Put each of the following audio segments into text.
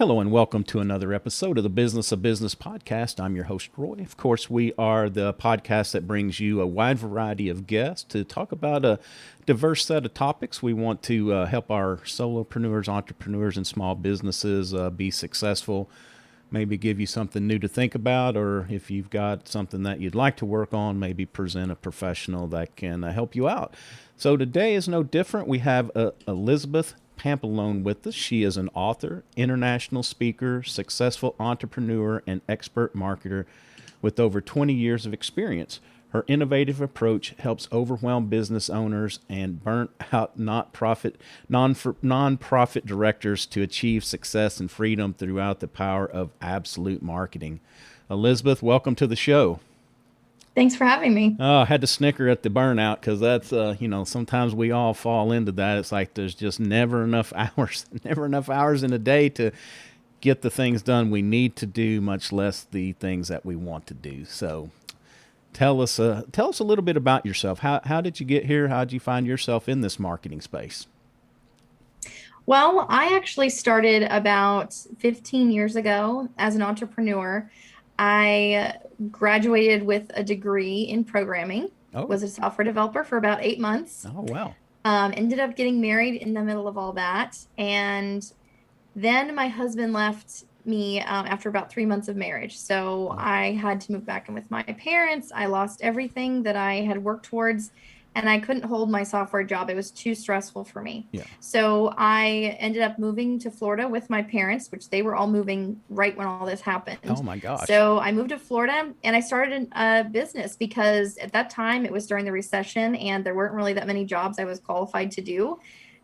Hello and welcome to another episode of the Business of Business podcast. I'm your host, Roy. Of course, we are the podcast that brings you a wide variety of guests to talk about a diverse set of topics. We want to help our solopreneurs, entrepreneurs, and small businesses be successful. Maybe give you something new to think about, or if you've got something that you'd like to work on, maybe present a professional that can help you out. So today is no different. We have Elizabeth Pampalone with us. She is an author, international speaker, successful entrepreneur, and expert marketer with over 20 years of experience. Her innovative approach helps overwhelmed business owners and burnt out nonprofit directors to achieve success and freedom throughout the power of absolute marketing. Elizabeth, welcome to the show. Thanks for having me. I had to snicker at the burnout because that's, sometimes we all fall into that. It's like there's just never enough hours, never enough hours in a day to get the things done we need to do, much less the things that we want to do. So tell us a little bit about yourself. How did you get here? How did you find yourself in this marketing space? Well, I actually started about 15 years ago as an entrepreneur. I graduated with a degree in programming, Oh, was a software developer for about 8 months, oh, wow. ended up getting married in the middle of all that. And then my husband left me after about 3 months of marriage. So Oh, I had to move back in with my parents. I lost everything that I had worked towards, and I couldn't hold my software job. It was too stressful for me. yeah. So I ended up moving to Florida with my parents, which they were all moving right when all this Oh happened. my gosh. So I moved to Florida and I started a business because at that time it was during the recession and there weren't really that many jobs I was qualified to do.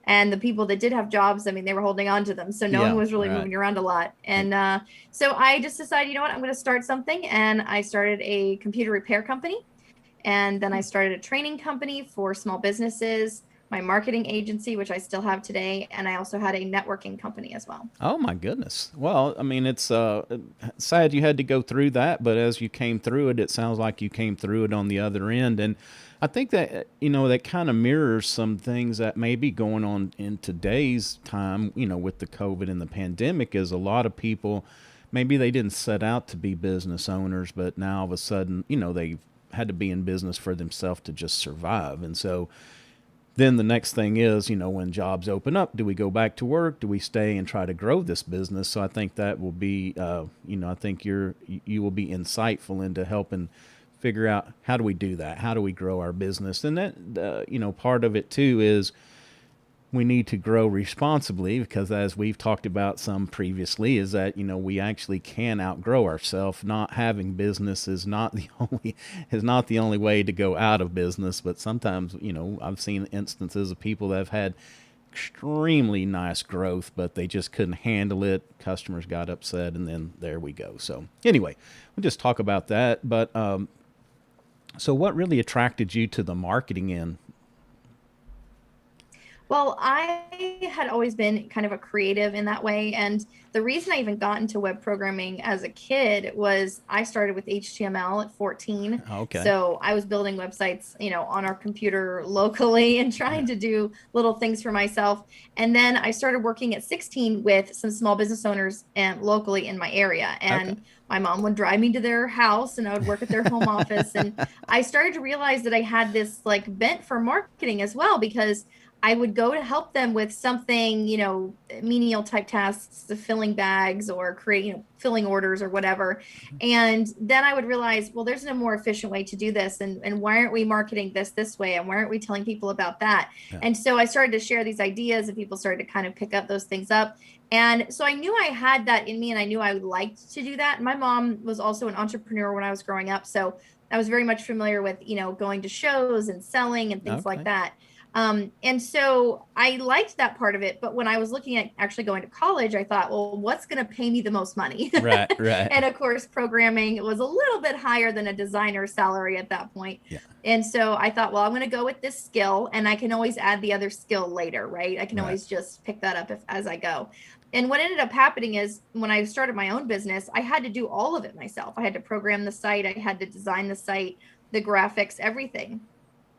And the people that did have jobs, I mean, they were holding on to them. So no one Yeah, was really right. moving around a lot. Right. So I just decided, you know what, I'm going to start something. And I started a computer repair company. And then I started a training company for small businesses, my marketing agency, which I still have today. And I also had a networking company as well. Oh my goodness. Well, I mean, it's sad you had to go through that, but as you came through it, it sounds like you came through it on the other end. And I think that that kind of mirrors some things that may be going on in today's time. With the COVID and the pandemic, is a lot of people maybe they didn't set out to be business owners, but now all of a sudden, they've had to be in business for themselves to just survive. And so then the next thing is, when jobs open up, do we go back to work? Do we stay and try to grow this business? So I think that will be, I think you will be insightful into helping figure out how do we do that? How do we grow our business? And that, part of it too is we need to grow responsibly because as we've talked about some previously is that we actually can outgrow ourselves. Not having business is not the only way to go out of business, but sometimes I've seen instances of people that have had extremely nice growth but they just couldn't handle it. Customers got upset and then there we go. So anyway, we'll just talk about that. But so what really attracted you to the marketing end? Well, I had always been kind of a creative in that way. And the reason I even got into web programming as a kid was I started with HTML at 14. Okay. So I was building websites, on our computer locally and Yeah. trying to do little things for myself. And then I started working at 16 with some small business owners and locally in my area. Okay. And my mom would drive me to their house and I would work at their home office. And I started to realize that I had this like bent for marketing as well because I would go to help them with something, menial type tasks, the filling bags or creating, filling orders or whatever. And then I would realize, well, there's no more efficient way to do this. And why aren't we marketing this way? And why aren't we telling people about that? Yeah. And so I started to share these ideas and people started to kind of pick up those things up. And so I knew I had that in me and I knew I liked to do that. My mom was also an entrepreneur when I was growing up. So I was very much familiar with, going to shows and selling and things like Okay. that. And so I liked that part of it. But when I was looking at actually going to college, I thought, well, what's going to pay me the most money? Right. Right. And of course, programming was a little bit higher than a designer salary at that point. Yeah. And so I thought, well, I'm going to go with this skill and I can always add the other skill later, right? I can Right. always just pick that up as I go. And what ended up happening is when I started my own business, I had to do all of it myself. I had to program the site, I had to design the site, the graphics, everything.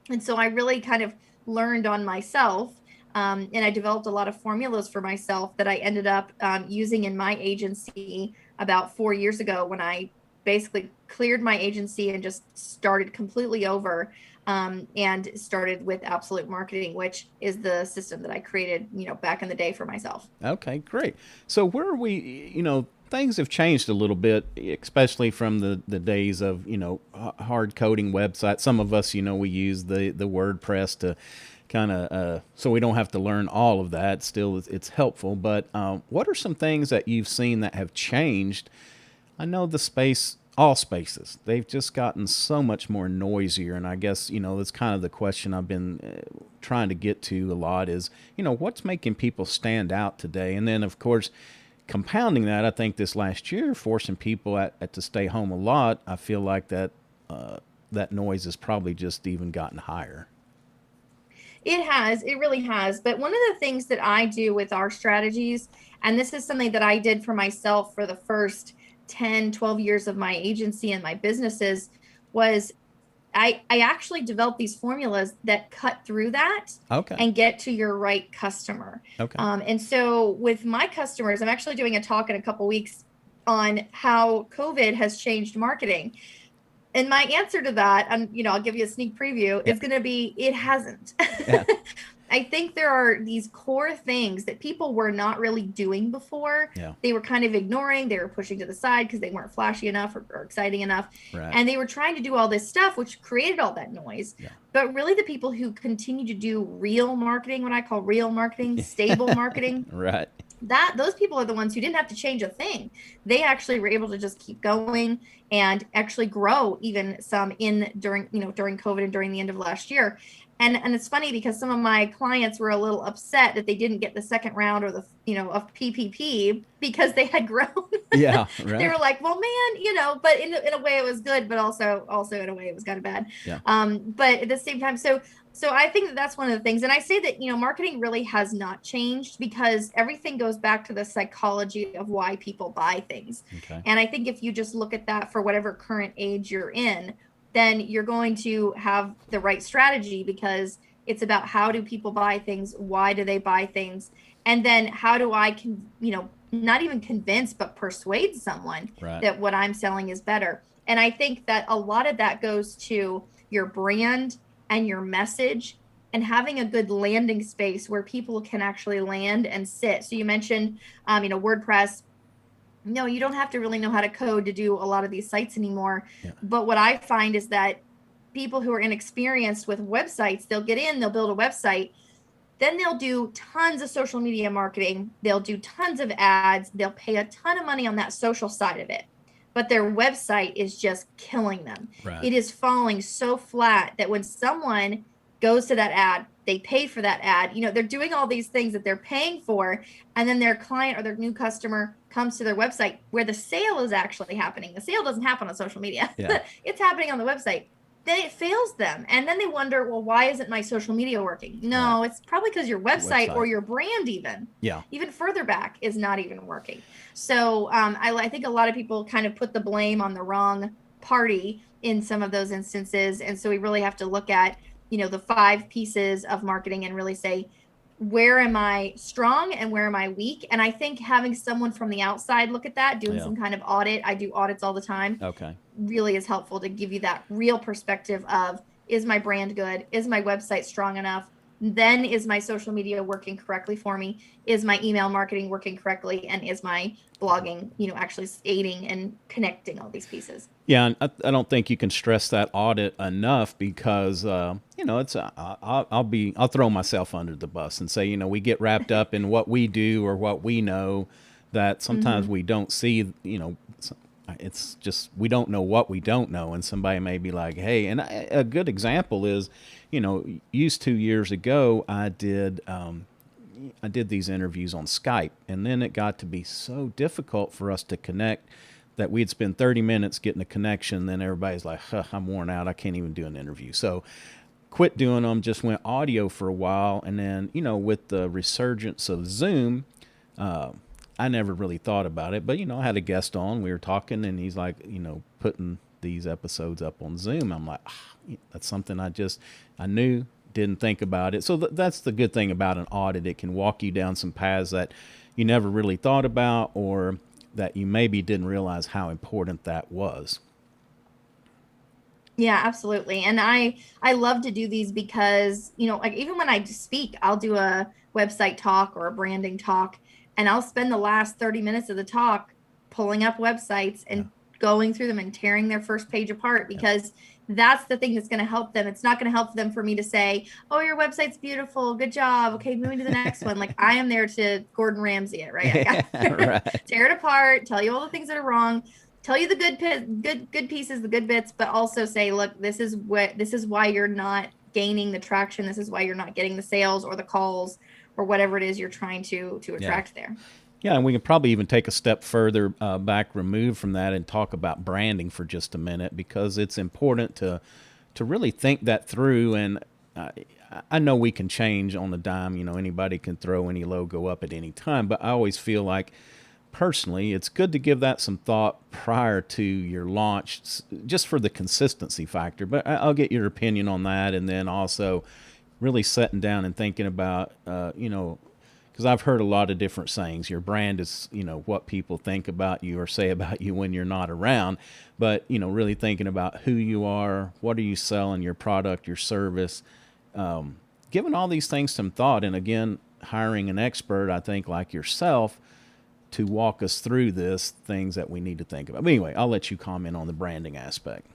And so I really kind of learned on myself. And I developed a lot of formulas for myself that I ended up using in my agency about 4 years ago when I basically cleared my agency and just started completely over, and started with Absolute Marketing, which is the system that I created, back in the day for myself. Okay, great. So where are we? Things have changed a little bit, especially from the days of hard coding websites. Some of us, we use the WordPress to kind of so we don't have to learn all of that. Still, it's helpful. But what are some things that you've seen that have changed? I know all spaces, they've just gotten so much more noisier. And I guess, that's kind of the question I've been trying to get to a lot is, what's making people stand out today? And then, of course, compounding that, I think this last year, forcing people to stay home a lot, I feel like that noise has probably just even gotten higher. It really has. But one of the things that I do with our strategies, and this is something that I did for myself for the first 10, 12 years of my agency and my businesses, was I actually developed these formulas that cut through that Okay. and get to your right customer. Okay. And so with my customers, I'm actually doing a talk in a couple weeks on how COVID has changed marketing. And my answer to that, and I'll give you a sneak preview, Yeah. is going to be it hasn't. Yeah. I think there are these core things that people were not really doing before. Yeah. They were kind of ignoring, they were pushing to the side because they weren't flashy enough or exciting enough. Right. And they were trying to do all this stuff, which created all that noise. Yeah. But really, the people who continue to do real marketing, what I call real marketing, stable marketing, Right. those people are the ones who didn't have to change a thing. They actually were able to just keep going and actually grow even some during COVID and during the end of last year. And it's funny because some of my clients were a little upset that they didn't get the second round or of PPP because they had grown. Yeah, right. They were like, well, man, but in a way it was good, but also in a way it was kind of bad. Yeah. But at the same time, so I think that that's one of the things. And I say that, marketing really has not changed because everything goes back to the psychology of why people buy things. Okay. And I think if you just look at that for whatever current age you're in, then you're going to have the right strategy because it's about how do people buy things? Why do they buy things? And then how do I not even convince, but persuade someone Right. that what I'm selling is better. And I think that a lot of that goes to your brand and your message and having a good landing space where people can actually land and sit. So you mentioned, WordPress. No, you don't have to really know how to code to do a lot of these sites anymore. Yeah. But what I find is that people who are inexperienced with websites, they'll get in, they'll build a website, then they'll do tons of social media marketing, they'll do tons of ads, they'll pay a ton of money on that social side of it. But their website is just killing them. Right. It is falling so flat that when someone goes to that ad, they pay for that ad, they're doing all these things that they're paying for, and then their client or their new customer comes to their website where the sale is actually happening. The sale doesn't happen on social media. Yeah. It's happening on the website. Then it fails them. And then they wonder, well, why isn't my social media working? No, It's probably because your website or your brand even further back is not even working. So I think a lot of people kind of put the blame on the wrong party in some of those instances. And so we really have to look at, the 5 pieces of marketing and really say, where am I strong and where am I weak? And I think having someone from the outside look at that, doing some kind of audit, I do audits all the time. Okay. Really is helpful to give you that real perspective of, is my brand good? Is my website strong enough? Then is my social media working correctly for me? Is my email marketing working correctly? And is my blogging, actually aiding and connecting all these pieces? Yeah, and I don't think you can stress that audit enough because it's I'll throw myself under the bus and say we get wrapped up in what we do or what we know that sometimes we don't see. It's just we don't know what we don't know, and somebody may be like, "Hey," and a good example is, used 2 years ago, I did these interviews on Skype, and then it got to be so difficult for us to connect that we'd spend 30 minutes getting a connection. Then everybody's like, huh, I'm worn out. I can't even do an interview. So quit doing them, just went audio for a while. And then, with the resurgence of Zoom, I never really thought about it, but, I had a guest on, we were talking and he's like, putting these episodes up on Zoom. I'm like, that's something I knew didn't think about it. So that's the good thing about an audit. It can walk you down some paths that you never really thought about, or that you maybe didn't realize how important that was. Yeah, absolutely. And I love to do these because, like even when I speak, I'll do a website talk or a branding talk, and I'll spend the last 30 minutes of the talk pulling up websites Yeah. and going through them and tearing their first page apart, Yeah. because that's the thing that's going to help them. It's not going to help them for me to say, "Oh, your website's beautiful. Good job. Okay, moving to the next one." Like I am there to Gordon Ramsay it, right? I got Right. tear it apart, tell you all the things that are wrong, tell you the good pieces, the good bits, but also say, look, this is why you're not gaining the traction. This is why you're not getting the sales or the calls or whatever it is you're trying to Yeah. attract there. Yeah, and we can probably even take a step further back, removed from that, and talk about branding for just a minute, because it's important to really think that through. And uh, I know we can change on a dime. Anybody can throw any logo up at any time, but I always feel like, personally, it's good to give that some thought prior to your launch, just for the consistency factor. But I'll get your opinion on that, and then also really sitting down and thinking about, because I've heard a lot of different sayings. Your brand is, what people think about you or say about you when you're not around. But, really thinking about who you are, what are you selling, your product, your service, giving all these things some thought. And again, hiring an expert, I think, like yourself, to walk us through this, things that we need to think about. But anyway, I'll let you comment on the branding aspect.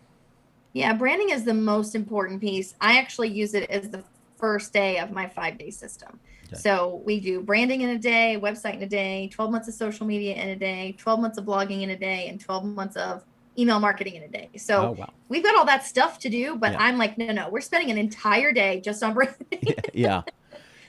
Yeah, branding is the most important piece. I actually use it as the first day of my 5 day system. Okay. So we do branding in a day, website in a day, 12 months of social media in a day, 12 months of blogging in a day, and 12 months of email marketing in a day. Oh, So wow. we've got all that stuff to do, but Yeah. I'm like, no, no, we're spending an entire day just on branding Yeah.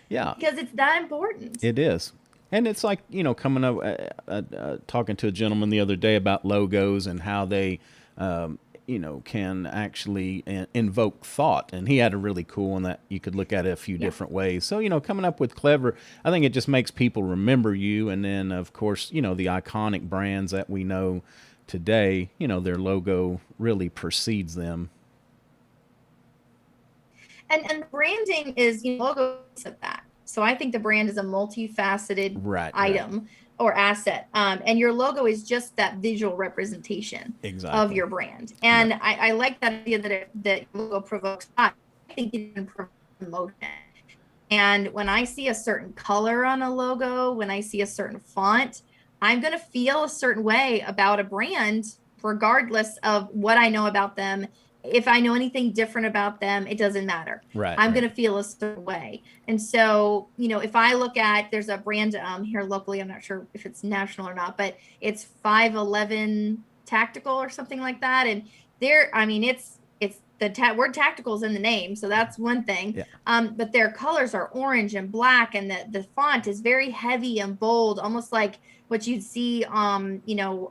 Yeah. because it's that important. It is. And it's like, coming up, talking to a gentleman the other day about logos and how they, can actually invoke thought. And he had a really cool one that you could look at it a few Yeah. different ways. So, coming up with clever, I think it just makes people remember you. And then, of course, the iconic brands that we know today, their logo really precedes them. And branding is, logo of that. So I think the brand is a multifaceted Right, right. item or asset. And your logo is just that visual representation of Exactly. your brand. Yep. And I like that idea that logo provokes thought. I think it can provoke emotion. And when I see a certain color on a logo, when I see a certain font, I'm going to feel a certain way about a brand, regardless of what I know about them. If I know anything different about them, it doesn't matter. Right, I'm right. going to feel a certain way. And so, if I look at, there's a brand here locally, I'm not sure if it's national or not, but it's 511 Tactical or something like that. And I mean, it's the word tactical is in the name, so that's one thing. Yeah. But their colors are orange and black, and the font is very heavy and bold, almost like what you'd see on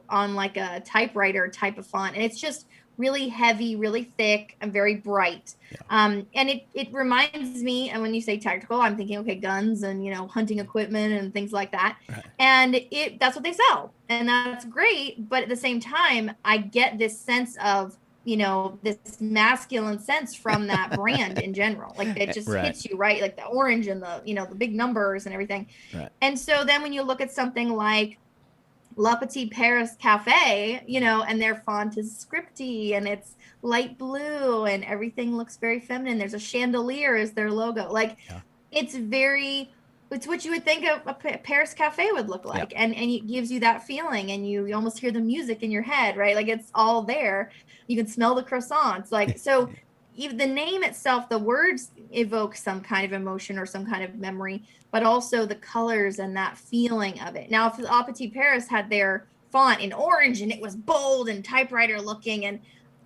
like a typewriter type of font. And it's just really heavy, really thick, and very bright. Yeah. And it reminds me, and when you say tactical, I'm thinking, okay, guns and hunting equipment and things like that. Right. And that's what they sell, and that's great. But at the same time, I get this sense of this masculine sense from that brand in general. Like it just Right. hits you, right? Like the orange and the big numbers and everything. Right. And so then when you look at something like La Petite Paris Cafe, and their font is scripty and it's light blue and everything looks very feminine. There's a chandelier as their logo. Like Yeah. it's what you would think a Paris cafe would look like. Yeah. And it gives you that feeling, and you almost hear the music in your head, right? Like it's all there. You can smell the croissants. Like, so even the name itself, the words evoke some kind of emotion or some kind of memory, but also the colors and that feeling of it. Now, if the Petit Paris had their font in orange and it was bold and typewriter looking, and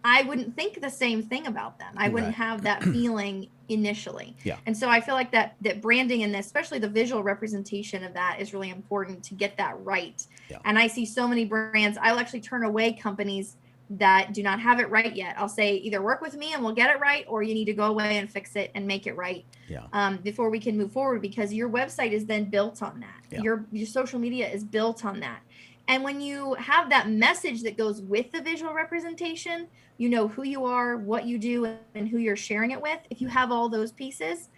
I wouldn't think the same thing about them. I wouldn't Right. have that feeling initially. Yeah. And so I feel like that branding and especially the visual representation of that is really important to get that right. Yeah. And I see so many brands, I'll actually turn away companies that do not have it right yet. I'll say either work with me and we'll get it right, or you need to go away and fix it and make it right. Yeah. Before we can move forward, because your website is then built on that. Yeah. Your social media is built on that. And when you have that message that goes with the visual representation, you know who you are, what you do, and who you're sharing it with. If you have all those pieces,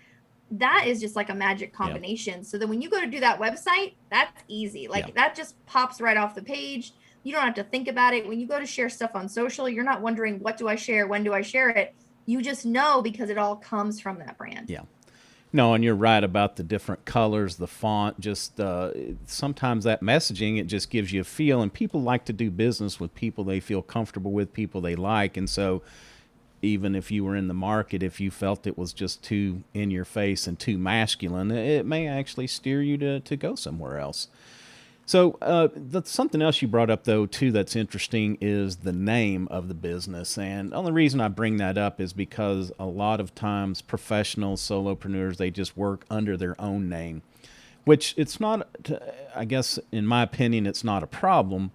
that is just like a magic Yeah. combination. So then when you go to do that website, that's easy. Yeah. Like that just pops right off the page. You don't have to think about it. When you go to share stuff on social, you're not wondering, what do I share? When do I share it? You just know because it all comes from that brand. Yeah. No, and you're right about the different colors, the font. Just sometimes that messaging, it just gives you a feel, and people like to do business with people they feel comfortable with, people they like, and so even if you were in the market, if you felt it was just too in your face and too masculine, it may actually steer you to go somewhere else. So that's something else you brought up though too that's interesting is the name of the business, and the only reason I bring that up is because a lot of times professional solopreneurs they just work under their own name, which it's not. I guess in my opinion, it's not a problem,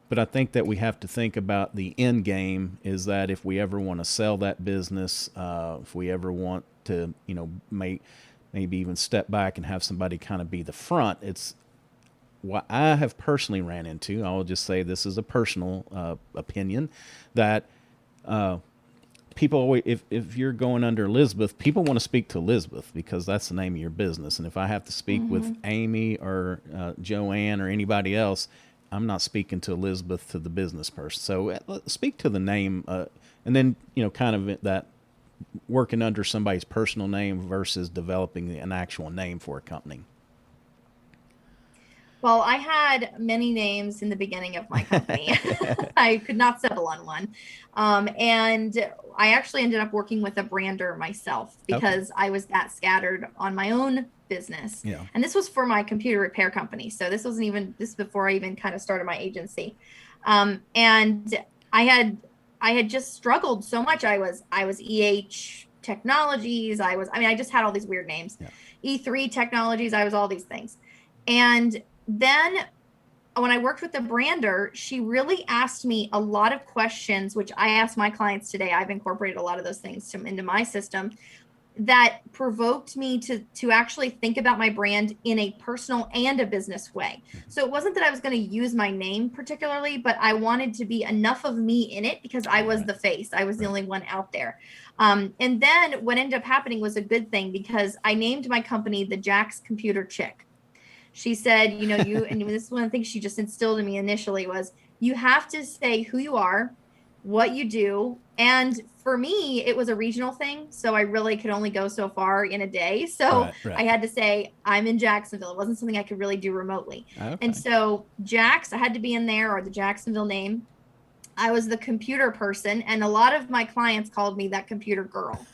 but I think that we have to think about the end game is that if we ever want to sell that business, if we ever want to, maybe even step back and have somebody kind of be the front, it's what I have personally ran into. I'll just say this is a personal opinion that people always, if you're going under Elizabeth, people want to speak to Elizabeth because that's the name of your business. And if I have to speak with Amy or Joanne or anybody else, I'm not speaking to Elizabeth, to the business person. So speak to the name, and then kind of that working under somebody's personal name versus developing an actual name for a company. Well, I had many names in the beginning of my company. I could not settle on one. And I actually ended up working with a brander myself because I was that scattered on my own business. Yeah. And this was for my computer repair company. So this wasn't even this before I even kind of started my agency. And I had just struggled so much. I was EH Technologies. I just had all these weird names. Yeah. E3 Technologies. I was all these things. And then when I worked with the brander, she really asked me a lot of questions, which I ask my clients today. I've incorporated a lot of those things into my system that provoked me to actually think about my brand in a personal and a business way. So it wasn't that I was going to use my name particularly, but I wanted to be enough of me in it because I was the face. I was the only one out there. And then what ended up happening was a good thing because I named my company the Jack's Computer Chick. She said, and this is one of the things she just instilled in me initially was you have to say who you are, what you do. And for me, it was a regional thing. So I really could only go so far in a day. So Right. I had to say, I'm in Jacksonville. It wasn't something I could really do remotely. Okay. And so Jax, I had to be in there, or the Jacksonville name. I was the computer person. And a lot of my clients called me that computer girl.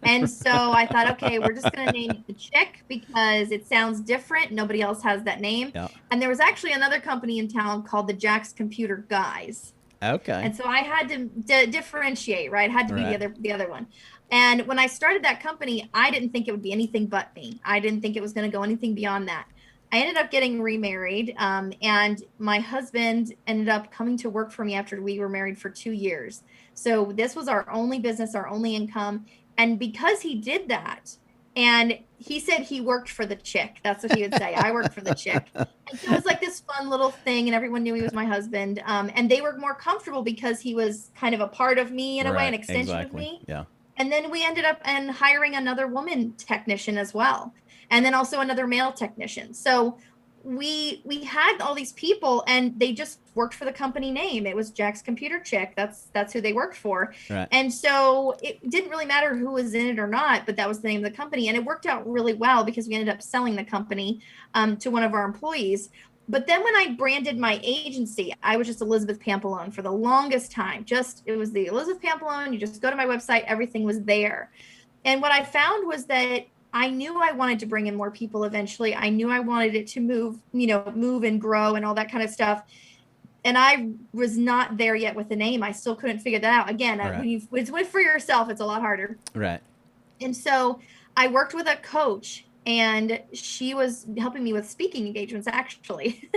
And so I thought, okay, we're just going to name it the Chick because it sounds different. Nobody else has that name. Yeah. And there was actually another company in town called the Jack's Computer Guys. Okay. And so I had to differentiate, right? Had to be the other one. And when I started that company, I didn't think it would be anything but me. I didn't think it was going to go anything beyond that. I ended up getting remarried, and my husband ended up coming to work for me after we were married for 2 years. So this was our only business, our only income. And because he did that, and he said he worked for the Chick. That's what he would say. I worked for the Chick. And so it was like this fun little thing, and everyone knew he was my husband. And they were more comfortable because he was kind of a part of me in a way, an extension of me. Yeah. And then we ended up hiring another woman technician as well, and then also another male technician. So we had all these people, and they just worked for the company name. It was Jack's Computer Chick. That's who they worked for. Right. And so it didn't really matter who was in it or not, but that was the name of the company. And it worked out really well because we ended up selling the company to one of our employees. But then when I branded my agency, I was just Elizabeth Pampalone for the longest time. It was the Elizabeth Pampalone. You just go to my website, everything was there. And what I found was that I knew I wanted to bring in more people eventually. I knew I wanted it to move and grow and all that kind of stuff. And I was not there yet with the name. I still couldn't figure that out. Again, when it's for yourself, it's a lot harder. Right. And so I worked with a coach, and she was helping me with speaking engagements, actually.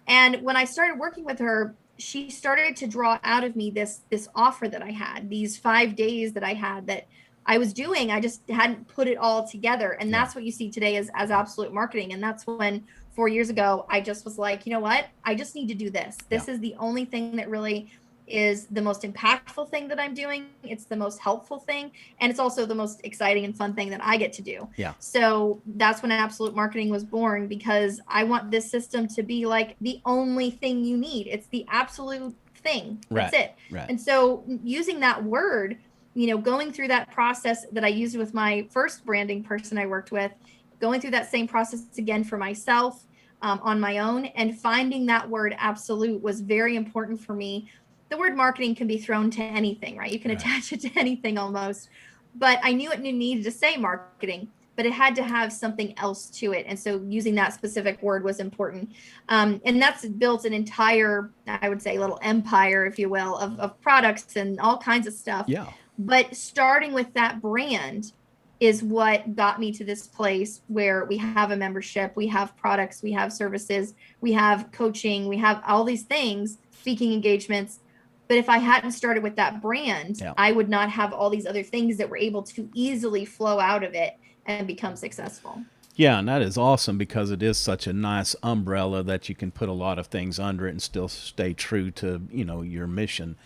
And when I started working with her, she started to draw out of me this offer that I had, these 5 days that I had that I was doing. I just hadn't put it all together. And Yeah. that's what you see today as absolute marketing. And that's when 4 years ago, I just was like, you know what? I just need to do this. Yeah. This is the only thing that really is the most impactful thing that I'm doing. It's the most helpful thing. And it's also the most exciting and fun thing that I get to do. Yeah. So that's when absolute marketing was born, because I want this system to be like the only thing you need. It's the absolute thing. That's Right. it. Right. And so using that word, going through that process that I used with my first branding person I worked with, going through that same process again for myself, on my own, and finding that word absolute was very important for me. The word marketing can be thrown to anything, right? You can Right. attach it to anything almost, but I knew it needed to say marketing, but it had to have something else to it. And so using that specific word was important. And that's built an entire, I would say, little empire, if you will, of products and all kinds of stuff. Yeah. But starting with that brand is what got me to this place where we have a membership, we have products, we have services, we have coaching, we have all these things, speaking engagements. But if I hadn't started with that brand, Yeah. I would not have all these other things that were able to easily flow out of it and become successful. Yeah, and that is awesome because it is such a nice umbrella that you can put a lot of things under it and still stay true to, your mission.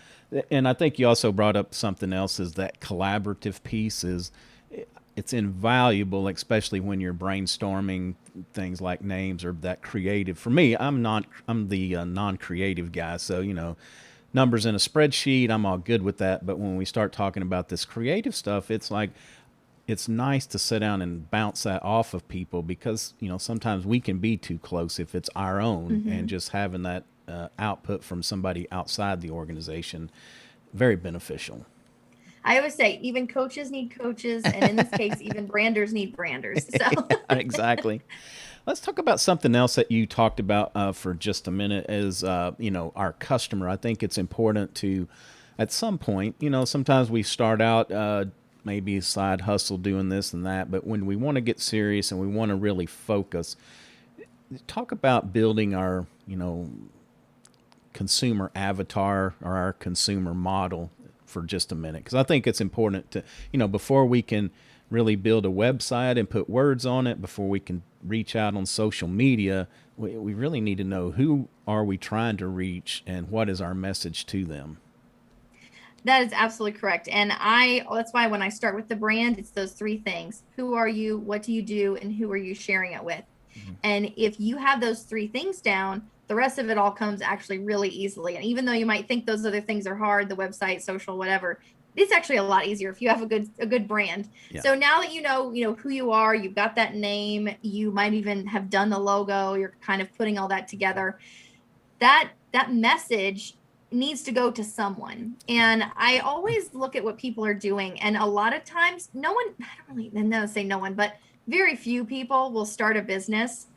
And I think you also brought up something else, is that collaborative piece is it's invaluable, especially when you're brainstorming things like names or that creative. For me, I'm the non-creative guy, so numbers in a spreadsheet, I'm all good with that. But when we start talking about this creative stuff, it's like it's nice to sit down and bounce that off of people, because sometimes we can be too close if it's our own, and just having that output from somebody outside the organization, very beneficial. I always say even coaches need coaches, and in this case, even branders need branders. So Exactly. Let's talk about something else that you talked about for just a minute. Is our customer. I think it's important to, at some point, sometimes we start out maybe a side hustle doing this and that, but when we want to get serious and we want to really focus, talk about building our consumer avatar or our consumer model for just a minute, because I think it's important to, before we can really build a website and put words on it, before we can reach out on social media, we really need to know who are we trying to reach and what is our message to them. that is absolutely correct. And that's why when I start with the brand, it's those three things. Who are you? What do you do? And who are you sharing it with? Mm-hmm. And if you have those three things down, the rest of it all comes actually really easily. And even though you might think those other things are hard, the website, social, whatever, it's actually a lot easier if you have a good brand. Yeah. So now that you know who you are, you've got that name, you might even have done the logo, you're kind of putting all that together. That message needs to go to someone. And I always look at what people are doing. And a lot of times, I don't really know, say no one, but very few people will start a business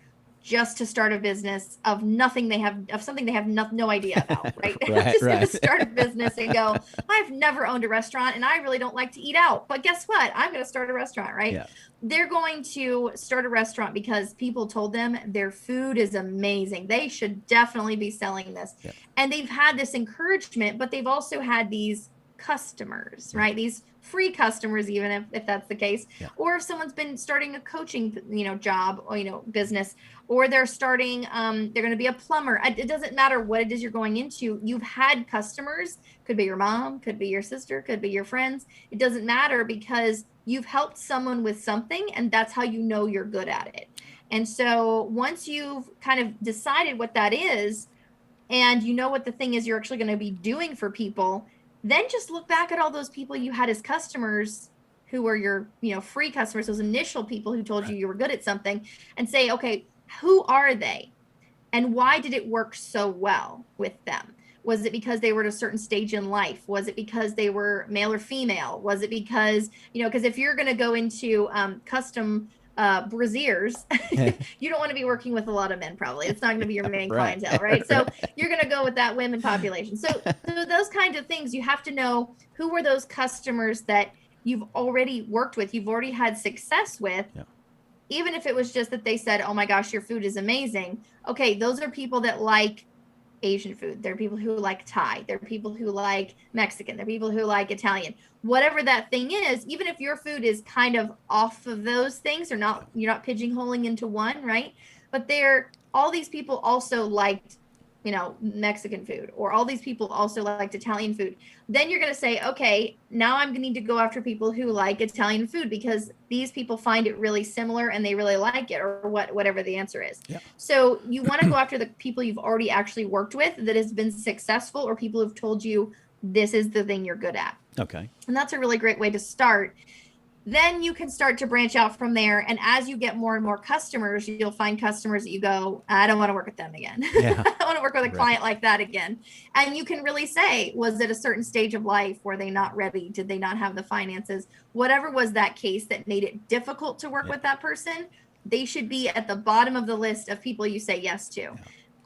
just to start a business of something they have no idea about, right? Right, Just right. gonna start a business and go, I've never owned a restaurant and I really don't like to eat out, but guess what? I'm going to start a restaurant, right? Yeah. They're going to start a restaurant because people told them their food is amazing. They should definitely be selling this. Yeah. And they've had this encouragement, but they've also had these customers, right? These free customers, even if that's the case. Yeah. Or if someone's been starting a coaching, job or, business, or they're starting, they're going to be a plumber. It doesn't matter what it is you're going into. You've had customers, could be your mom, could be your sister, could be your friends. It doesn't matter, because you've helped someone with something, and that's how you know you're good at it. And so once you've kind of decided what that is, and you know what the thing is you're actually going to be doing for people, then just look back at all those people you had as customers who were your, free customers, those initial people who told you you were good at something, and say, okay, who are they? And why did it work so well with them? Was it because they were at a certain stage in life? Was it because they were male or female? Was it because, because if you're going to go into custom brassieres, you don't want to be working with a lot of men, probably. It's not going to be your main Right. clientele, right? So you're going to go with that women population. So those kinds of things, you have to know who were those customers that you've already worked with, you've already had success with. Yeah. Even if it was just that they said, oh my gosh, your food is amazing. Okay, those are people that like Asian food. There are people who like Thai. There are people who like Mexican. There are people who like Italian. Whatever that thing is, even if your food is kind of off of those things or not, you're not pigeonholing into one, right? But there, all these people also liked, Mexican food, or all these people also liked Italian food. Then you're going to say, okay, now I'm going to need to go after people who like Italian food because these people find it really similar and they really like it, or whatever the answer is. Yeah. So you want to go after the people you've already actually worked with that has been successful, or people who've told you this is the thing you're good at. Okay. And that's a really great way to start. Then you can start to branch out from there. And as you get more and more customers, you'll find customers that you go, I don't want to work with them again. Yeah. I don't want to work with a client like that again. And you can really say, was it a certain stage of life? Were they not ready? Did they not have the finances? Whatever was that case that made it difficult to work with that person, they should be at the bottom of the list of people you say yes to.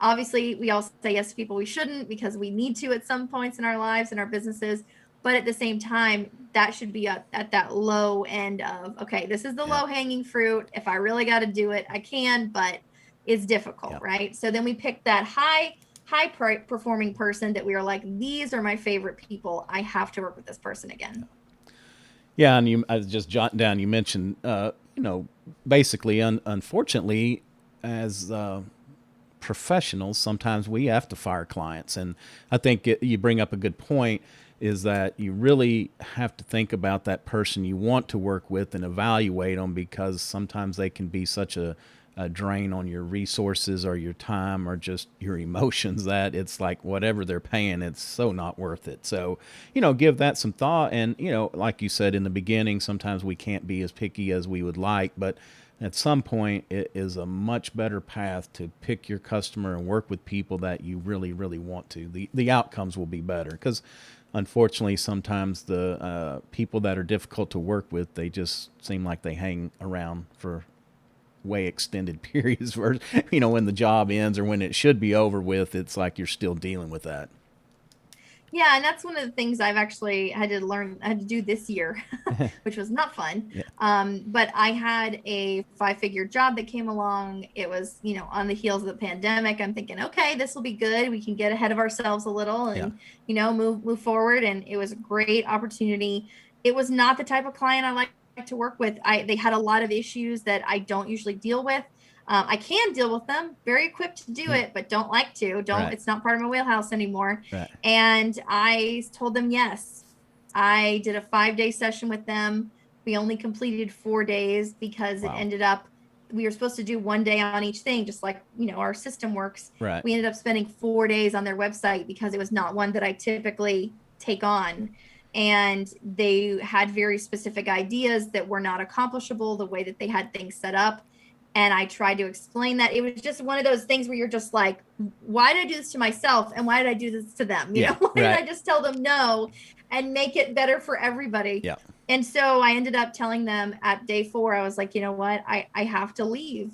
Obviously, we all say yes to people we shouldn't because we need to at some points in our lives and our businesses. But at the same time, that should be at that low end of, okay, this is the low hanging fruit. If I really got to do it, I can, but it's difficult, right? So then we pick that high performing person that we are like, these are my favorite people. I have to work with this person again. Yeah, and I was just jotting down. You mentioned, basically, unfortunately, as professionals, sometimes we have to fire clients, and I think you bring up a good point. Is that you really have to think about that person you want to work with and evaluate them, because sometimes they can be such a drain on your resources or your time or just your emotions that it's like whatever they're paying, it's so not worth it. So, give that some thought. And, like you said in the beginning, sometimes we can't be as picky as we would like, but at some point it is a much better path to pick your customer and work with people that you really, really want to. The outcomes will be better because unfortunately, sometimes the people that are difficult to work with, they just seem like they hang around for way extended periods. Where, when the job ends or when it should be over with, it's like you're still dealing with that. Yeah, and that's one of the things I've actually had to do this year, which was not fun. But I had a 5-figure job that came along. It was, on the heels of the pandemic. I'm thinking, okay, this will be good. We can get ahead of ourselves a little and, move forward. And it was a great opportunity. It was not the type of client I like to work with. They had a lot of issues that I don't usually deal with. I can deal with them, very equipped to do it, but don't like to. It's not part of my wheelhouse anymore. Right. And I told them yes. I did a 5-day session with them. We only completed 4 days because it ended up, we were supposed to do 1 day on each thing, just like, our system works. Right. We ended up spending 4 days on their website because it was not one that I typically take on. And they had very specific ideas that were not accomplishable the way that they had things set up. And I tried to explain that. It was just one of those things where you're just like, why did I do this to myself? And why did I do this to them? Why did I just tell them no and make it better for everybody? Yeah. And so I ended up telling them at day 4, I was like, you know what? I have to leave.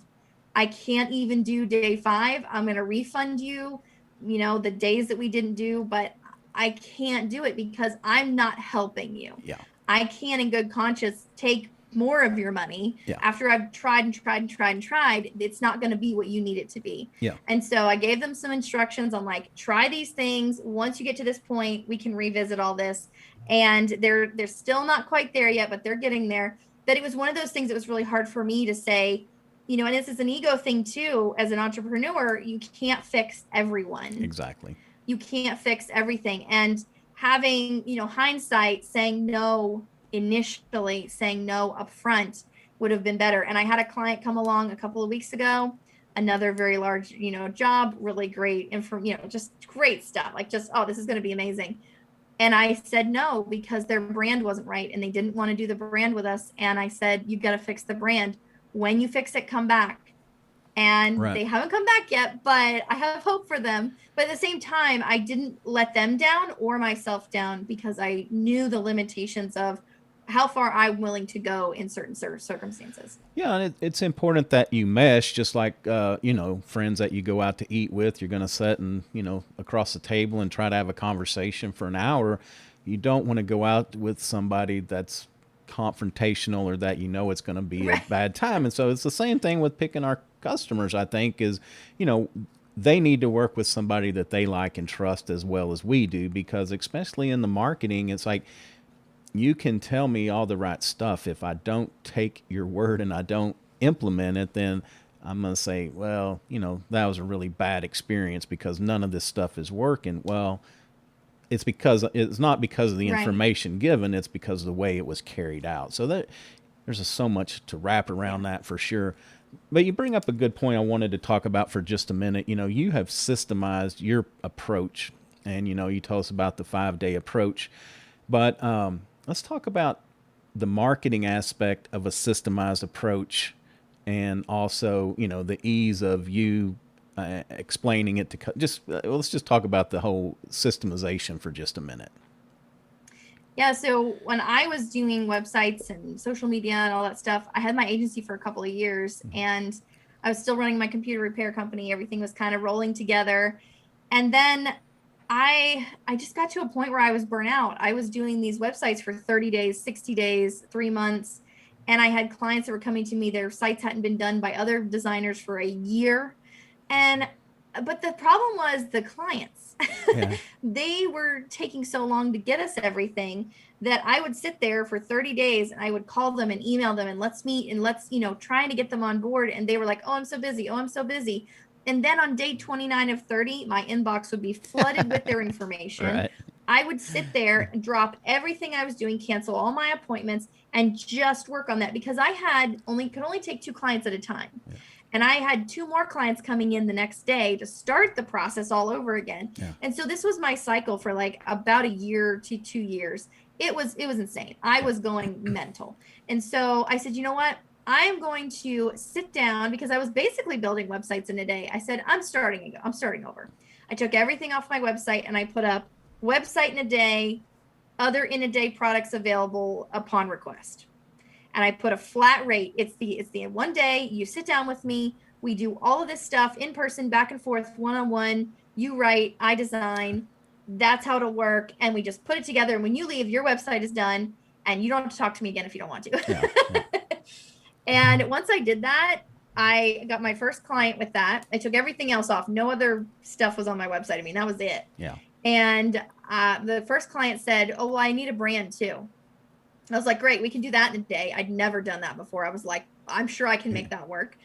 I can't even do day 5. I'm going to refund you, the days that we didn't do, but I can't do it because I'm not helping you. Yeah. I can't in good conscience take more of your money after I've tried and tried and tried and tried. It's not going to be what you need it to be. Yeah. And so I gave them some instructions on like, try these things. Once you get to this point, we can revisit all this. And they're still not quite there yet, but they're getting there. That it was one of those things that was really hard for me to say, and this is an ego thing too. As an entrepreneur, you can't fix everyone. Exactly. You can't fix everything. And having, hindsight, saying no initially, saying no up front would have been better. And I had a client come along a couple of weeks ago, another very large, job, really great, and from, just great stuff. Like just, oh, this is going to be amazing. And I said no, because their brand wasn't right and they didn't want to do the brand with us. And I said, you've got to fix the brand. When you fix it, come back. And they haven't come back yet, but I have hope for them. But at the same time, I didn't let them down or myself down because I knew the limitations of how far I'm willing to go in certain circumstances. Yeah, and it's important that you mesh, just like friends that you go out to eat with. You're going to sit and across the table and try to have a conversation for an hour. You don't want to go out with somebody that's confrontational or that it's going to be a bad time. And so it's the same thing with picking our customers. I think is they need to work with somebody that they like and trust as well as we do, because especially in the marketing, it's like you can tell me all the right stuff. If I don't take your word and I don't implement it, then I'm going to say, well, that was a really bad experience because none of this stuff is working. Well, it's not because of the Right. information given, it's because of the way it was carried out. So there's just so much to wrap around Yeah. that for sure. But you bring up a good point I wanted to talk about for just a minute. You have systemized your approach, and you told us about the 5-day approach. But let's talk about the marketing aspect of a systemized approach, and also the ease of you explaining it to just let's just talk about the whole systemization for just a minute. Yeah, so when I was doing websites and social media and all that stuff, I had my agency for a couple of years, and I was still running my computer repair company. Everything was kind of rolling together. And then I just got to a point where I was burnt out. I was doing these websites for 30 days, 60 days, 3 months, and I had clients that were coming to me. Their sites hadn't been done by other designers for a year. And but the problem was the clients. Yeah. They were taking so long to get us everything that I would sit there for 30 days and I would call them and email them and let's meet and let's, trying to get them on board. And they were like, oh, I'm so busy. Oh, I'm so busy. And then on day 29 of 30, my inbox would be flooded with their information. Right. I would sit there and drop everything I was doing, cancel all my appointments, and just work on that because I could only take 2 clients at a time. Yeah. And I had 2 more clients coming in the next day to start the process all over again. Yeah. And so this was my cycle for like about a year to 2 years. It was insane. I was going mental. And so I said, you know what? I am going to sit down because I was basically building websites in a day. I said, I'm starting over. I took everything off my website and I put up website in a day, other in a day products available upon request. And I put a flat rate. It's the one day you sit down with me. We do all of this stuff in person, back and forth, one-on-one. You write, I design. That's how it'll work. And we just put it together. And when you leave, your website is done and you don't have to talk to me again if you don't want to. Yeah. Yeah. And once I did that, I got my first client with that. I took everything else off. No other stuff was on my website. I mean, that was it. Yeah. And the first client said, oh, well, I need a brand too. I was like, great, we can do that in a day. I'd never done that before. I was like, I'm sure I can make that work.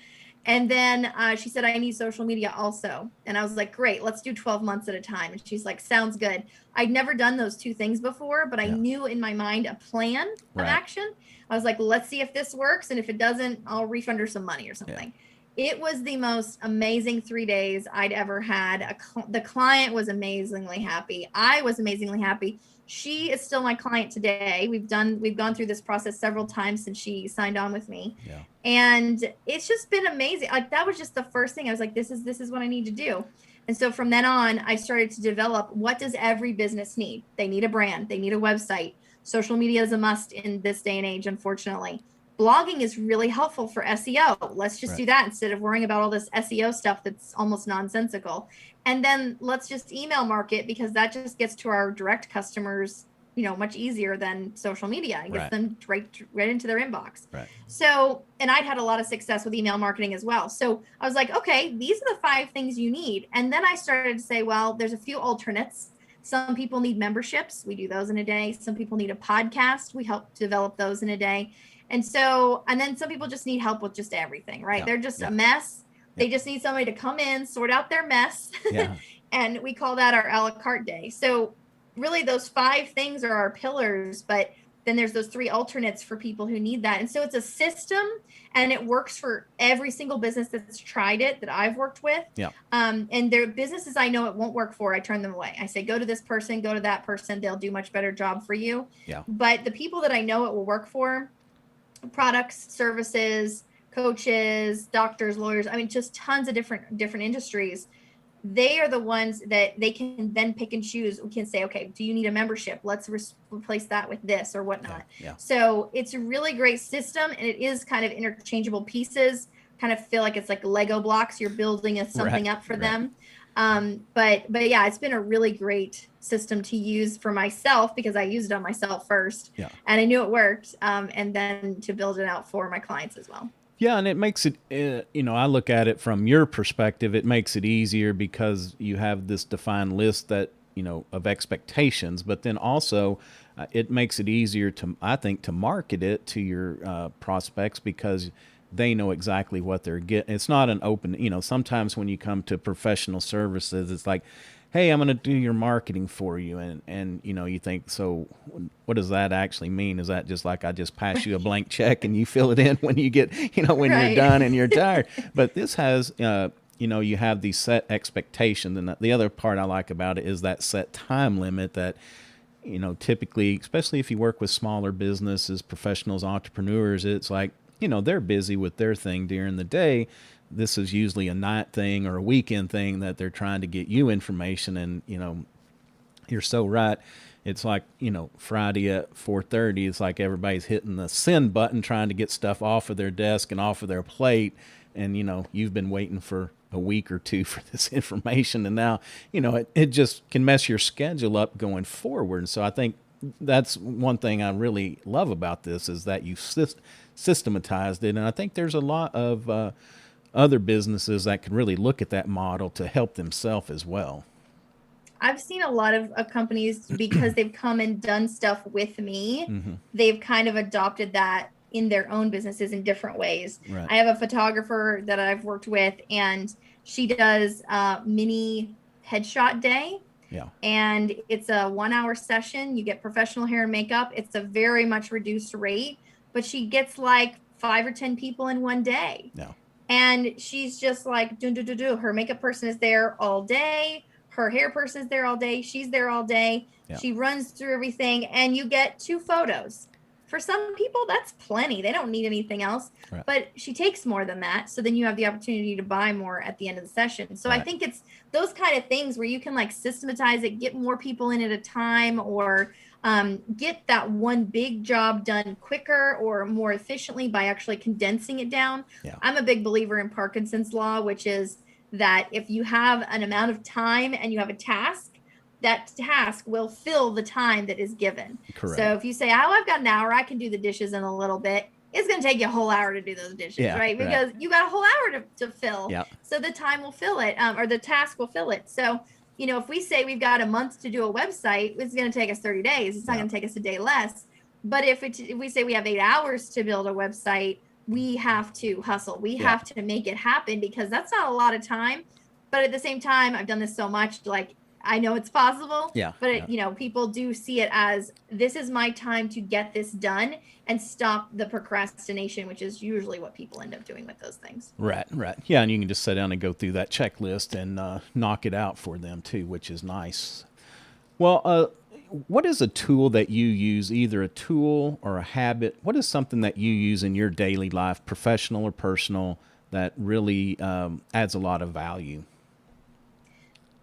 And then she said, I need social media also. And I was like, great, let's do 12 months at a time. And she's like, sounds good. I'd never done those 2 things before, but I knew in my mind a plan of action. I was like, let's see if this works. And if it doesn't, I'll refund her some money or something. Yeah. It was the most amazing 3 days I'd ever had. The client was amazingly happy. I was amazingly happy. She is still my client today. We've gone through this process several times since she signed on with me. Yeah. And it's just been amazing. Like that was just the first thing. I was like, this is what I need to do. And so from then on, I started to develop, what does every business need? They need a brand. They need a website. Social media is a must in this day and age, unfortunately. Blogging is really helpful for SEO. Let's just do that instead of worrying about all this SEO stuff that's almost nonsensical. And then let's just email market because that just gets to our direct customers, much easier than social media. It gets them right into their inbox. Right. So, and I'd had a lot of success with email marketing as well. So I was like, okay, these are the 5 things you need. And then I started to say, well, there's a few alternates. Some people need memberships. We do those in a day. Some people need a podcast. We help develop those in a day. And then some people just need help with just everything, right? Yeah. They're just a mess. They just need somebody to come in, sort out their mess. Yeah. And we call that our a la carte day. So really those 5 things are our pillars, but then there's those 3 alternates for people who need that. And so it's a system and it works for every single business that's tried it that I've worked with. Yeah. And there are businesses I know it won't work for. I turn them away. I say, go to this person, go to that person. They'll do much better job for you. Yeah. But the people that I know it will work for, products, services, coaches, doctors, lawyers, I mean, just tons of different industries. They are the ones that they can then pick and choose. We can say, okay, do you need a membership? Let's replace that with this or whatnot. Yeah. So it's a really great system, and it is kind of interchangeable pieces. Kind of feel like it's like Lego blocks. You're building something up for them. But yeah, it's been a really great system to use for myself because I used it on myself first, and I knew it worked. And then to build it out for my clients as well. Yeah, and it makes it, I look at it from your perspective, it makes it easier because you have this defined list that, of expectations, but then also it makes it easier to, I think, to market it to your prospects because they know exactly what they're getting. It's not an open, sometimes when you come to professional services, it's like, hey, I'm going to do your marketing for you. And, you think, so what does that actually mean? Is that just like I just pass you a Right. blank check and you fill it in when you get, when you're Right. done and you're tired? But this has, you have these set expectations. And the other part I like about it is that set time limit that, typically, especially if you work with smaller businesses, professionals, entrepreneurs, it's like, they're busy with their thing during the day. This is usually a night thing or a weekend thing that they're trying to get you information. And, you're so right. It's like, Friday at 4:30, it's like everybody's hitting the send button trying to get stuff off of their desk and off of their plate. And, you've been waiting for a week or two for this information. And now, it just can mess your schedule up going forward. And so I think that's one thing I really love about this is that you systematized it. And I think there's a lot of other businesses that can really look at that model to help themselves as well. I've seen a lot of companies because they've come and done stuff with me. Mm-hmm. They've kind of adopted that in their own businesses in different ways. Right. I have a photographer that I've worked with, and she does mini headshot day, Yeah. and it's a 1 hour session. You get professional hair and makeup. It's a very much reduced rate, but she gets like 5 or 10 people in one day. Yeah. And she's just like, do, do, do, do. Her makeup person is there all day. Her hair person is there all day. She's there all day. Yeah. She runs through everything, and you get 2 photos. For some people, that's plenty. They don't need anything else. Right. But she takes more than that. So then you have the opportunity to buy more at the end of the session. So I Right. think it's those kind of things where you can like systematize it, get more people in at a time, or get that one big job done quicker or more efficiently by actually condensing it down. Yeah. I'm a big believer in Parkinson's law, which is that if you have an amount of time and you have a task, that task will fill the time that is given. Correct. So if you say, oh, I've got an hour, I can do the dishes in a little bit, it's going to take you a whole hour to do those dishes, Yeah, right? right. Because you got a whole hour to fill. Yeah. So the time will fill it, or the task will fill it. So, if we say we've got a month to do a website, it's going to take us 30 days. It's not Yeah. going to take us a day less. But if we say we have 8 hours to build a website, we have to hustle. We Yeah. have to make it happen, because that's not a lot of time. But at the same time, I've done this so much, like I know it's possible. Yeah. But Yeah. people do see it as, this is my time to get this done and stop the procrastination, which is usually what people end up doing with those things. Right. Right. Yeah. And you can just sit down and go through that checklist and knock it out for them too, which is nice. Well, what is a tool that you use, either a tool or a habit? What is something that you use in your daily life, professional or personal, that really adds a lot of value?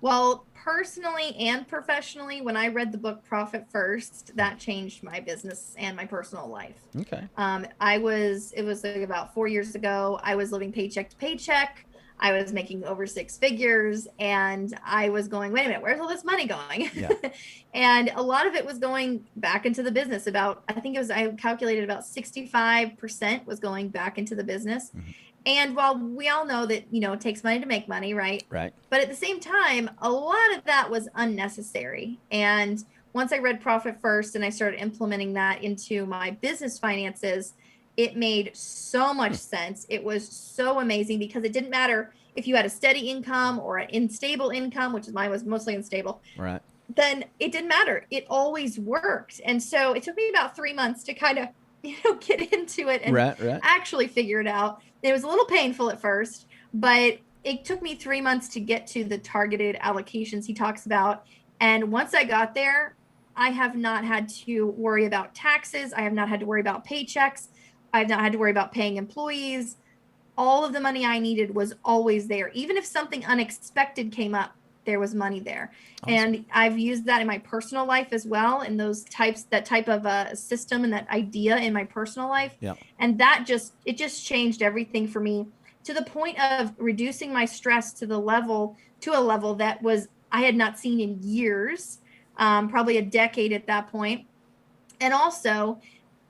Well, personally and professionally, when I read the book Profit First, that changed my business and my personal life. Okay. It was like about 4 years ago. I was living paycheck to paycheck. I was making over 6 figures, and I was going, wait a minute, where's all this money going? Yeah. And a lot of it was going back into the business. I calculated about 65% was going back into the business. Mm-hmm. And while we all know that, it takes money to make money, right? Right. But at the same time, a lot of that was unnecessary. And once I read Profit First and I started implementing that into my business finances, it made so much sense. It was so amazing, because it didn't matter if you had a steady income or an unstable income, which mine was mostly unstable. Right. Then it didn't matter. It always worked. And so it took me about 3 months to kind of, get into it and Right. actually figure it out. It was a little painful at first, but it took me 3 months to get to the targeted allocations he talks about. And once I got there, I have not had to worry about taxes. I have not had to worry about paychecks. I've not had to worry about paying employees. All of the money I needed was always there. Even if something unexpected came up, there was money there. Awesome. And I've used that in my personal life as well, in that type of system and that idea in my personal life. Yeah. And it just changed everything for me, to the point of reducing my stress to a level that I had not seen in years, probably a decade at that point. And also,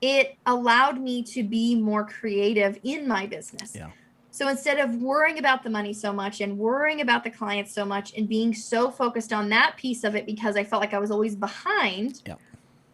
it allowed me to be more creative in my business. Yeah. So instead of worrying about the money so much and worrying about the clients so much and being so focused on that piece of it because I felt like I was always behind, Yeah.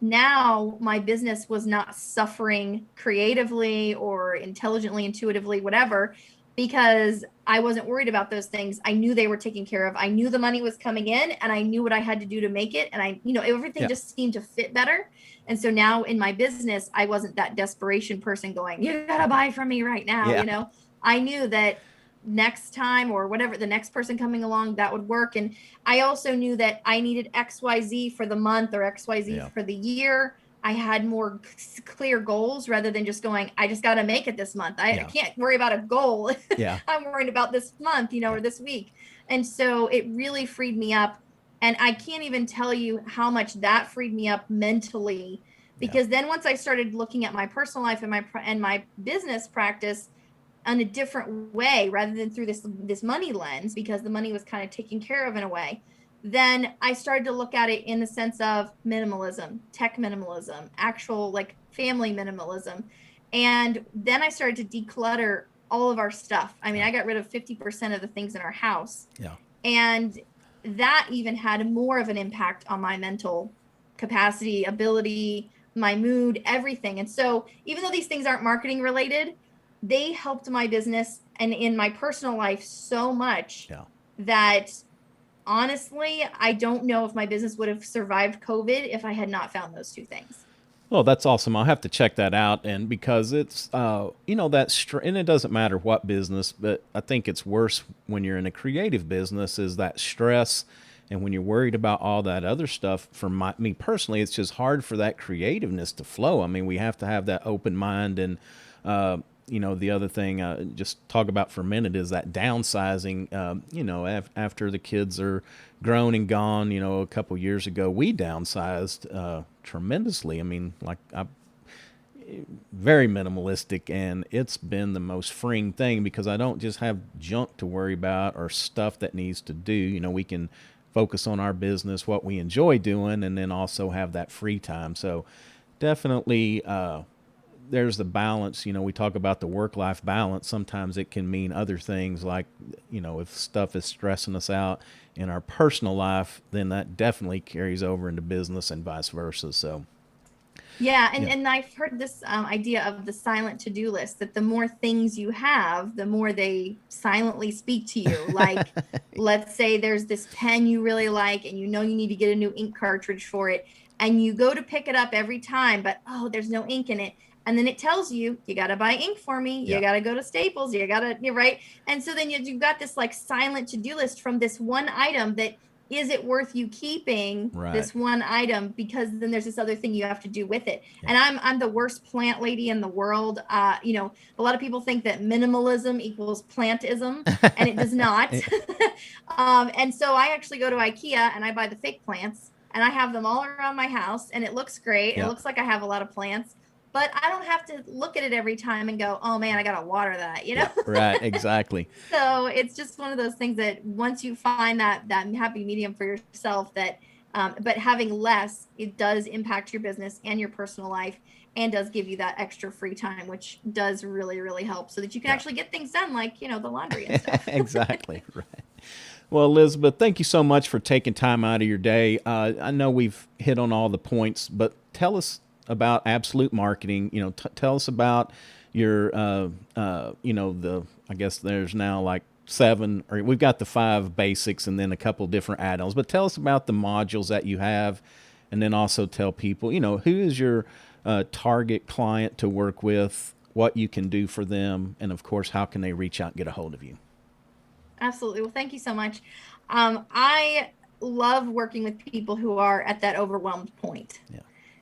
now my business was not suffering creatively or intelligently, intuitively, whatever, because I wasn't worried about those things. I knew they were taken care of. I knew the money was coming in and I knew what I had to do to make it. And everything Yeah. just seemed to fit better. And so now in my business, I wasn't that desperation person going, you gotta buy from me right now. Yeah. I knew that next time or whatever, the next person coming along, that would work. And I also knew that I needed XYZ for the month or XYZ Yeah. for the year. I had more clear goals rather than just going, I just got to make it this month. I Yeah. can't worry about a goal. Yeah. I'm worried about this month, Yeah. or this week. And so it really freed me up. And I can't even tell you how much that freed me up mentally, Yeah. because then once I started looking at my personal life and my business practice in a different way rather than through this money lens, because the money was kind of taken care of in a way, then I started to look at it in the sense of minimalism, tech minimalism, actual like family minimalism. And then I started to declutter all of our stuff. I mean, Yeah. I got rid of 50% of the things in our house. Yeah. And that even had more of an impact on my mental capacity, ability, my mood, everything. And so even though these things aren't marketing related, they helped my business and in my personal life so much Yeah. that honestly, I don't know if my business would have survived COVID if I had not found those two things. Well, that's awesome. I'll have to check that out, and because it's and it doesn't matter what business, but I think it's worse when you're in a creative business is that stress, and when you're worried about all that other stuff. For me personally, it's just hard for that creativeness to flow. I mean, we have to have that open mind, and the other thing, just talk about for a minute is that downsizing. After the kids are grown and gone, a couple years ago, we downsized tremendously. I mean, very minimalistic, and it's been the most freeing thing because I don't just have junk to worry about or stuff that needs to do. We can focus on our business, what we enjoy doing, and then also have that free time. So definitely, there's the balance. We talk about the work life balance. Sometimes it can mean other things like, if stuff is stressing us out in our personal life, then that definitely carries over into business and vice versa. So, Yeah, and yeah. and I've heard this idea of the silent to-do list, that the more things you have, the more they silently speak to you. Like, let's say there's this pen you really like, and you need to get a new ink cartridge for it, and you go to pick it up every time, but oh, there's no ink in it. And then it tells you, you got to buy ink for me. You Yeah. got to go to Staples. You got to, you're right. And so then you've got this like silent to-do list from this one item that is it worth you keeping Right. this one item, because then there's this other thing you have to do with it. Yeah. And I'm the worst plant lady in the world. A lot of people think that minimalism equals plantism, and it does not. And so I actually go to IKEA and I buy the fake plants, and I have them all around my house, and it looks great. It Yeah. looks like I have a lot of plants, but I don't have to look at it every time and go, oh man, I gotta water that. Yeah. Right. Exactly. So it's just one of those things that once you find that happy medium for yourself, that but having less, it does impact your business and your personal life, and does give you that extra free time, which does really, really help so that you can Yeah. actually get things done, like, the laundry and stuff. Exactly. Right. Well, Elizabeth, thank you so much for taking time out of your day. I know we've hit on all the points, but tell us about Absolute Marketing. Tell us about your, I guess there's now like seven, or we've got the five basics and then a couple different add-ons. But tell us about the modules that you have, and then also tell people, who is your target client to work with, what you can do for them, and of course, how can they reach out and get a hold of you? Absolutely. Well, thank you so much. I love working with people who are at that overwhelmed point. Yeah.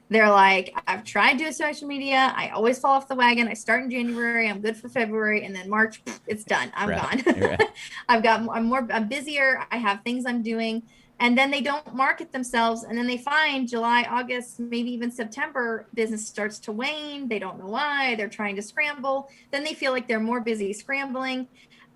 They're like, I've tried doing social media. I always fall off the wagon. I start in January. I'm good for February. And then March, it's done. I'm Right. gone. Right. I'm busier. I have things I'm doing. And then they don't market themselves. And then they find July, August, maybe even September, business starts to wane. They don't know why. They're trying to scramble. Then they feel like they're more busy scrambling.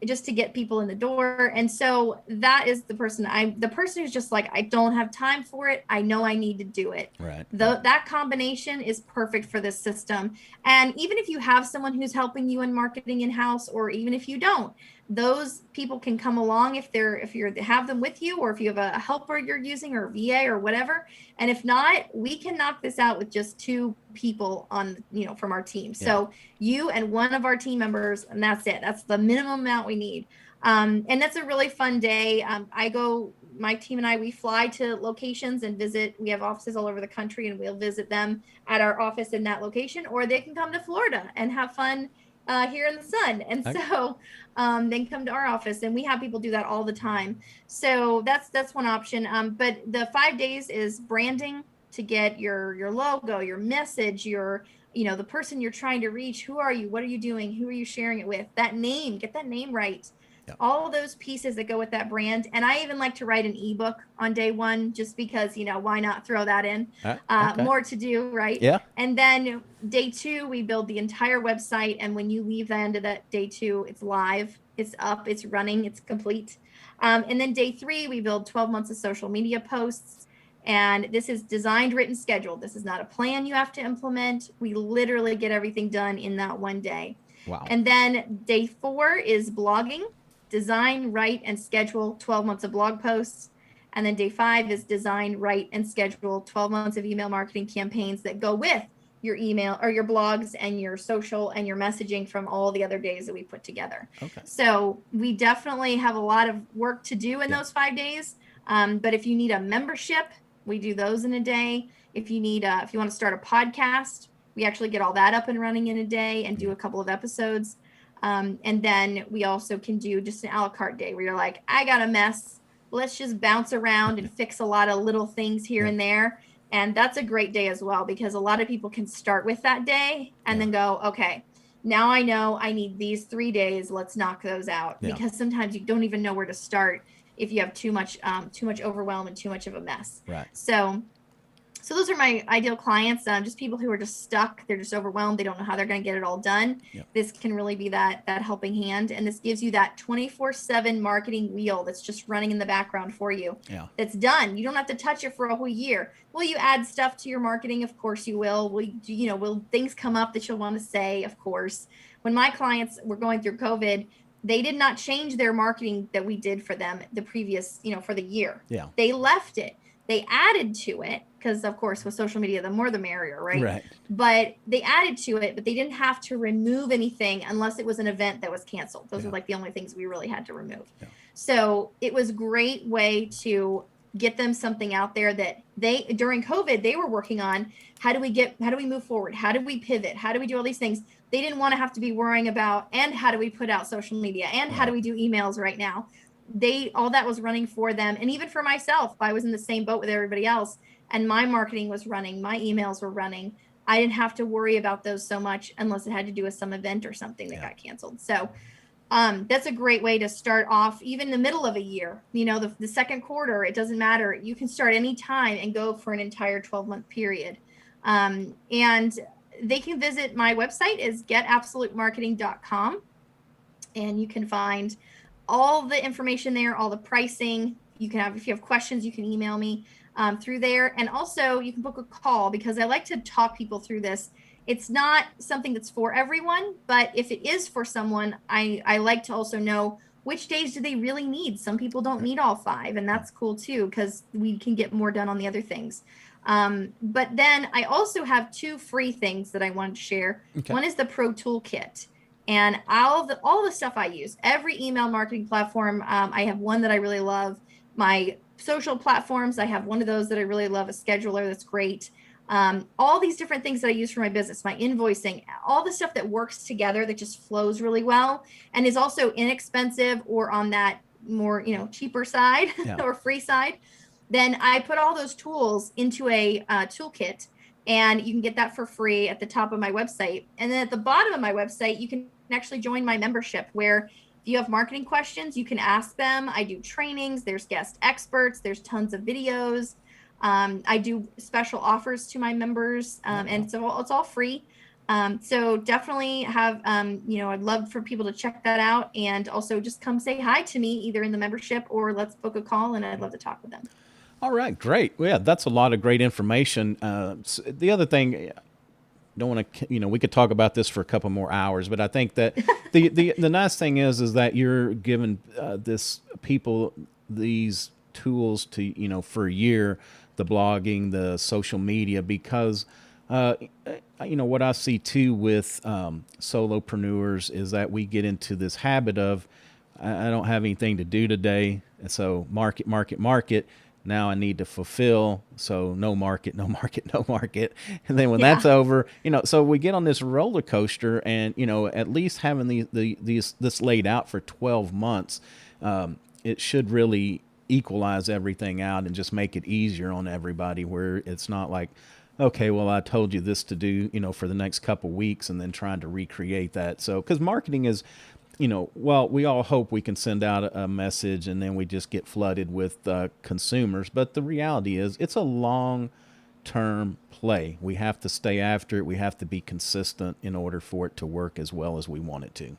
just to get people in the door. And so that is the person who's just like, I don't have time for it. I know I need to do it. Right. Right. That combination is perfect for this system. And even if you have someone who's helping you in marketing in-house, or even if you don't, those people can come along if you have them with you, or if you have a helper you're using, or a VA or whatever. And if not, we can knock this out with just 2 people from our team. Yeah. So you and one of our team members, and that's it. That's the minimum amount we need. And that's a really fun day. My team and I, we fly to locations and visit. We have offices all over the country, and we'll visit them at our office in that location, or they can come to Florida and have fun here in the sun. And so they can come to our office, and we have people do that all the time. So that's one option. But the 5 days is branding, to get your logo, your message, the person you're trying to reach. Who are you? What are you doing? Who are you sharing it with? That name, get that name right. Yeah. All of those pieces that go with that brand. And I even like to write an ebook on day 1, just because, why not throw that in? Okay. More to do, right? Yeah. And then day 2, we build the entire website. And when you leave the end of that day 2, it's live, it's up, it's running, it's complete. And then day 3, we build 12 months of social media posts. And this is designed, written, scheduled. This is not a plan you have to implement. We literally get everything done in that one day. Wow. And then day 4 is blogging, design, write, and schedule 12 months of blog posts. And then day 5 is design, write, and schedule 12 months of email marketing campaigns that go with your email or your blogs and your social and your messaging from all the other days that we put together. Okay. So we definitely have a lot of work to do in those 5 days. But if you need a membership, we do those in a day. If you want to start a podcast, we actually get all that up and running in a day and do a couple of episodes. And then we also can do just an a la carte day where you're like, I got a mess. Let's just bounce around and fix a lot of little things here and there. And that's a great day as well, because a lot of people can start with that day and then go, okay, now I know I need these 3 days. Let's knock those out. Because sometimes you don't even know where to start if you have too much overwhelm and too much of a mess. Right. So those are my ideal clients, just people who are just stuck. They're just overwhelmed. They don't know how they're going to get it all done. Yep. This can really be that helping hand. And this gives you that 24/7 marketing wheel that's just running in the background for you. Yeah. That's done. You don't have to touch it for a whole year. Will you add stuff to your marketing? Of course you will. Will things come up that you'll want to say? Of course. When my clients were going through COVID, they did not change their marketing that we did for them the previous, for the year. Yeah. They left it. They added to it because, of course, with social media, the more the merrier, right? Right. But they added to it, but they didn't have to remove anything unless it was an event that was canceled. Those are like the only things we really had to remove. Yeah. So it was a great way to get them something out there that during COVID, they were working on. How do we move forward? How do we pivot? How do we do all these things? They didn't want to have to be worrying about, and how do we put out social media, and how do we do emails right now? All that was running for them. And even for myself, I was in the same boat with everybody else, and my marketing was running, my emails were running. I didn't have to worry about those so much unless it had to do with some event or something that got canceled. So that's a great way to start off, even in the middle of a year. The second quarter, it doesn't matter. You can start any time and go for an entire 12-month period. And they can visit my website is getabsolutemarketing.com, and you can find all the information there, all the pricing. If you have questions, you can email me through there. And also you can book a call, because I like to talk people through this. It's not something that's for everyone, but if it is for someone, I like to also know which days do they really need. Some people don't need all 5, and that's cool too, because we can get more done on the other things. But then I also have 2 free things that I wanted to share. Okay. One is the Pro Toolkit. And all the stuff I use, every email marketing platform, I have one that I really love. My social platforms, I have one of those that I really love, a scheduler that's great. All these different things that I use for my business, my invoicing, all the stuff that works together that just flows really well and is also inexpensive or on that more, cheaper side or free side. Then I put all those tools into a toolkit, and you can get that for free at the top of my website. And then at the bottom of my website, you can actually join my membership, where if you have marketing questions, you can ask them. I do trainings. There's guest experts. There's tons of videos. I do special offers to my members. And so it's all free. So definitely have, I'd love for people to check that out and also just come say hi to me either in the membership or let's book a call and I'd love to talk with them. All right, great. Well, yeah, that's a lot of great information. The other thing, don't want to, we could talk about this for a couple more hours, but I think that the nice thing is that you're giving this people these tools to, for a year, the blogging, the social media, because uh, what I see too with solopreneurs is that we get into this habit of I don't have anything to do today, and so market, market, market. Now I need to fulfill, so no market, no market, no market, and then when Yeah. that's over, so we get on this roller coaster, and at least having these this laid out for 12 months, it should really equalize everything out and just make it easier on everybody. Where it's not like, okay, well, I told you this to do, for the next couple weeks, and then trying to recreate that. So, because marketing is, well, we all hope we can send out a message and then we just get flooded with consumers. But the reality is, it's a long term play. We have to stay after it. We have to be consistent in order for it to work as well as we want it to.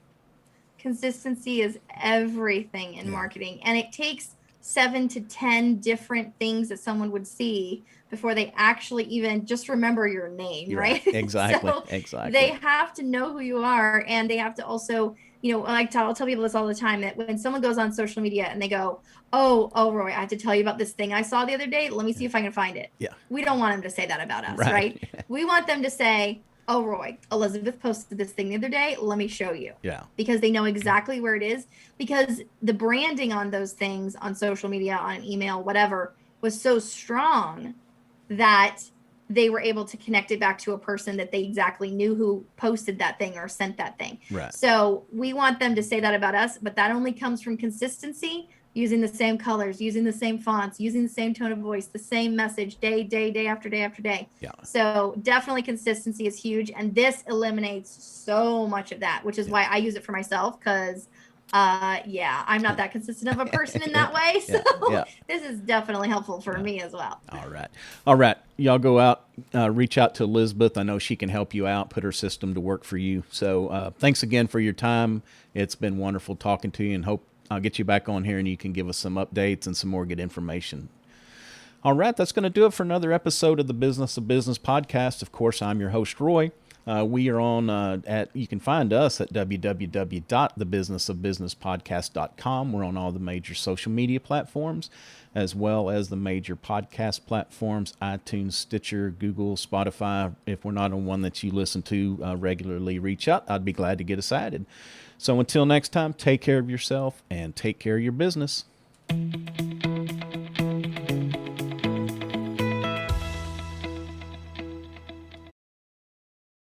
Consistency is everything in Yeah. marketing, and it takes 7 to 10 different things that someone would see before they actually even just remember your name, You're right. right? Exactly. So they Exactly. have to know who you are, and they have to also, I'll tell people this all the time that when someone goes on social media and they go, oh, Roy, I have to tell you about this thing I saw the other day. Let me see if I can find it. Yeah. We don't want them to say that about us, Right. right? We want them to say, oh, Roy, Elizabeth posted this thing the other day. Let me show you, Yeah. because they know exactly where it is, because the branding on those things on social media, on an email, whatever, was so strong that they were able to connect it back to a person that they exactly knew who posted that thing or sent that thing. Right. So we want them to say that about us, but that only comes from consistency, using the same colors, using the same fonts, using the same tone of voice, the same message day after day after day. Yeah. So definitely consistency is huge. And this eliminates so much of that, which is Yeah. why I use it for myself, because yeah, I'm not that consistent of a person in that Yeah. way. So Yeah. this is definitely helpful for Yeah. me as well. All right. All right. Y'all go out, reach out to Elizabeth. I know she can help you out, put her system to work for you. So thanks again for your time. It's been wonderful talking to you, and hope I'll get you back on here and you can give us some updates and some more good information. All right. That's going to do it for another episode of the Business of Business podcast. Of course, I'm your host, Roy. We are on you can find us at www.thebusinessofbusinesspodcast.com. We're on all the major social media platforms, as well as the major podcast platforms: iTunes, Stitcher, Google, Spotify. If we're not on one that you listen to regularly, reach out. I'd be glad to get us added. So until next time, take care of yourself and take care of your business.